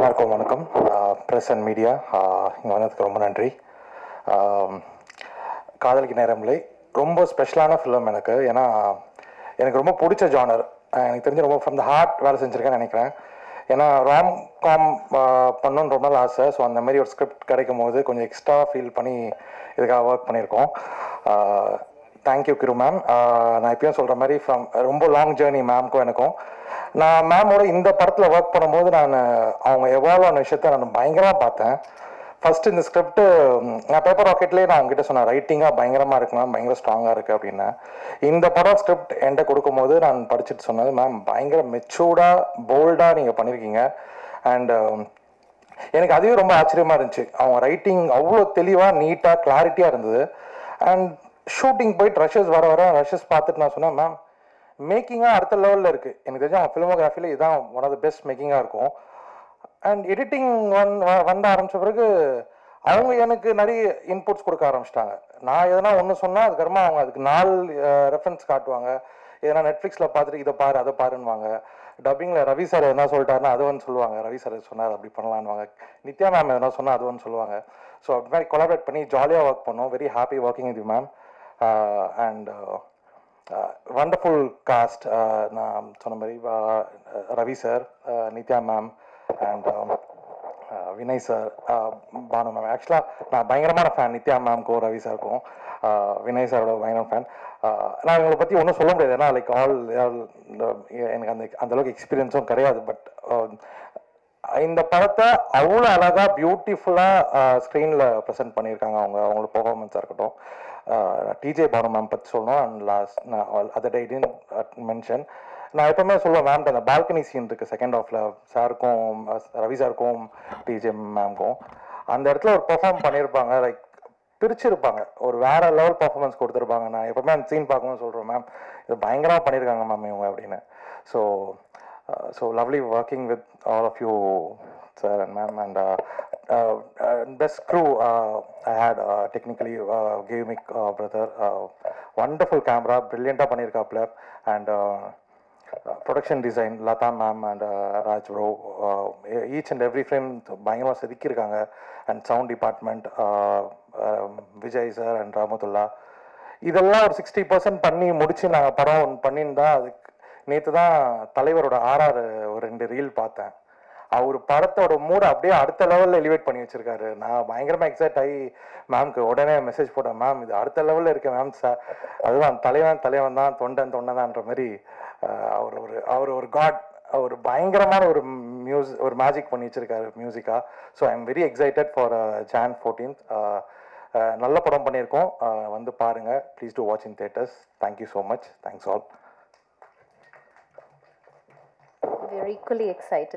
எல்லாருக்கும் வணக்கம். Press and media இங்கே வந்ததுக்கு ரொம்ப நன்றி. காதலிக்கு நேரமில்லை ரொம்ப ஸ்பெஷலான ஃபிலிம் எனக்கு. ஏன்னா எனக்கு ரொம்ப பிடிச்ச ஜானர். எனக்கு தெரிஞ்சு ரொம்ப ஃப்ரம் த ஹார்ட் வேலை செஞ்சுருக்கேன்னு நினைக்கிறேன். ஏன்னா ராம் காம் பண்ணணுன்னு ரொம்ப நாள் ஆசை. ஸோ அந்த மாதிரி ஒரு ஸ்கிரிப்ட் கிடைக்கும் போது கொஞ்சம் எக்ஸ்ட்ரா ஃபீல் பண்ணி இதுக்காக ஒர்க் பண்ணியிருக்கோம். தேங்க்யூ கிரு மேம். நான் இப்பயும் சொல்கிற மாதிரி ரொம்ப லாங் ஜேர்னி மேம்க்கும் எனக்கும். நான் மேமோட இந்த படத்தில் ஒர்க் பண்ணும்போது அவங்க எவால்வ் ஆன விஷயத்த நான் பயங்கரமாக பார்த்தேன். ஃபஸ்ட்டு இந்த ஸ்கிரிப்ட்டு நான் பேப்பர் ராக்கெட்லேயே நான் அவங்ககிட்ட சொன்னேன், ரைட்டிங்காக பயங்கரமாக இருக்கு மேம், பயங்கர ஸ்ட்ராங்காக இருக்குது அப்படின்னு. இந்த படம் ஸ்கிரிப்ட் என்கிட்ட கொடுக்கும்போது நான் படிச்சுட்டு சொன்னது, மேம் பயங்கர மெச்சூர்டாக போல்டாக நீங்கள் பண்ணியிருக்கீங்க. அண்ட் எனக்கு அதுவே ரொம்ப ஆச்சரியமாக இருந்துச்சு. அவங்க ரைட்டிங் அவ்வளோ தெளிவாக நீட்டாக கிளாரிட்டியாக இருந்தது. அண்ட் ஷூட்டிங் போயிட்டு ரஷஸ் வர ரஷஸ் பார்த்துட்டு நான் சொன்னேன், மேம் மேக்கிங்காக அடுத்த லெவலில் இருக்குது. எனக்கு தெரிஞ்ச அவங்க ஃபிலிமோகிராஃபியில் இதுதான் ஒன் ஆஃப் த பெஸ்ட் மேக்கிங்காக இருக்கும். அண்ட் எடிட்டிங் வந்த ஆரம்பித்த பிறகு அவங்க எனக்கு நிறைய இன்புட்ஸ் கொடுக்க ஆரம்பிச்சிட்டாங்க. நான் எதனா ஒன்று சொன்னால் அதுக்கப்புறமா அவங்க அதுக்கு 4 ரெஃபரன்ஸ் காட்டுவாங்க. எதனா நெட்ஃப்ளிக்ஸில் பார்த்துட்டு இதை பாரு அதை பாருன்னுவாங்க. டப்பிங்கில் ரவி சார் எதனா சொல்லிட்டாருன்னா அது வந்து சொல்லுவாங்க, ரவி சார் சொன்னார் அப்படி பண்ணலான்வாங்க. நித்யா மேம் எதனா சொன்னால் அது வந்து சொல்லுவாங்க. ஸோ அப்படி மாதிரி கொலாபரேட் பண்ணி ஜாலியாக ஒர்க் பண்ணோம். Very happy working with you ma'am. And wonderful cast. நான் சொன்ன மாதிரி Ravi sir, Nithya ma'am and Vinay sir, Bhanu ma'am. ஆக்சுவலாக நான் பயங்கரமான ஃபேன் நித்யா மேம்க்கும் ரவி சாருக்கும். வினய் சாரோட பயங்கர ஃபேன். நான் இவங்களை பற்றி ஒன்றும் சொல்ல முடியாது, ஏன்னா லைக் எனக்கு அந்தளவுக்கு எக்ஸ்பீரியன்ஸும் கிடையாது. பட் இந்த படத்தை அவ்வளோ அழகாக பியூட்டிஃபுல்லாக ஸ்க்ரீனில் ப்ரெசென்ட் பண்ணியிருக்காங்க. அவங்களோட பெர்ஃபார்மன்ஸாக இருக்கட்டும். டிஜே பானு மேம் பற்றி சொல்லணும். அண்ட் லாஸ்ட் நான் அதர் டே டிட் மென்ஷன். நான் எப்பவுமே சொல்லுவேன் மேம்கிட்ட, அந்த பால்கனி சீன் இருக்குது செகண்ட் ஹாஃபில் சாருக்கும் ரவி சாருக்கும் டிஜே மேம்க்கும். அந்த இடத்துல ஒரு பெர்ஃபார்ம் பண்ணியிருப்பாங்க, லைக் பிரிச்சிருப்பாங்க, ஒரு வேற லெவல் பர்ஃபார்மன்ஸ் கொடுத்துருப்பாங்க. நான் எப்பவுமே அந்த சீன் பார்க்கும்போது சொல்கிறேன், மேம் இது பயங்கரமாக பண்ணியிருக்காங்க மேம் இவங்க அப்படின்னு. So lovely working with all of you sir and ma'am, and best crew I had technically gave me brother, wonderful camera, brilliant பண்ணிருக்காப்ல. And production design Lata ma'am and Raj bro, each and every frame பயங்கரமா செதுக்கியிருக்காங்க. And sound department Vijay sir and Ramatullah, இதெல்லாம் ஒரு 60% பண்ணி முடிச்சு நாங்கள் படம் பண்ணியிருந்தா. அதுக்கு நேற்று தான் தலைவரோட ஒரு 2 ரீல் பார்த்தேன். அவர் படத்தோட மூட அப்படியே அடுத்த லெவலில் எலிவேட் பண்ணி வச்சிருக்காரு. நான் பயங்கரமாக எக்ஸைட் ஆகி மேம்க்கு உடனே மெசேஜ் போட்டேன், மேம் இது அடுத்த லெவலில் இருக்க மேம் சார். அதுதான் தலைவன் தான், தொண்டன் தான்ற மாதிரி. அவர் ஒரு காட், ஒரு பயங்கரமான ஒரு மேஜிக் பண்ணி வச்சிருக்காரு மியூசிக்கா. So I am very excited for Jan 14th. நல்ல படம் பண்ணியிருக்கோம், வந்து பாருங்க. Please do watch in theatres. Thank you so much. Thanks all. We are equally excited.